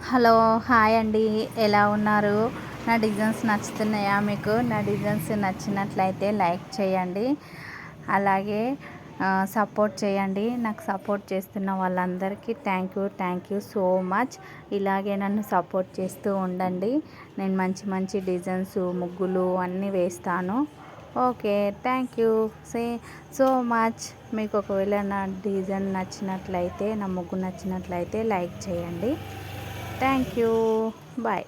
Hello, hi అండి. ఎలా ఉన్నారు? నా డిజైన్స్ నచ్చుతున్నాయా మీకు? నా డిజైన్స్ నచ్చినట్లయితే లైక్ చేయండి. అలాగే సపోర్ట్ చేయండి. నాకు సపోర్ట్ చేస్తున్న వాళ్ళందరికీ థ్యాంక్ యూ సో మచ్. ఇలాగే నన్ను సపోర్ట్ చేస్తూ ఉండండి. నేను మంచి మంచి డిజైన్స్, ముగ్గులు అన్నీ వేస్తాను. Okay, thank you so much. మీకు ఒకవేళ నా డిజైన్ నచ్చినట్లయితే, నా ముగ్గు నచ్చినట్లయితే లైక్ చేయండి. Thank you. బాయ్.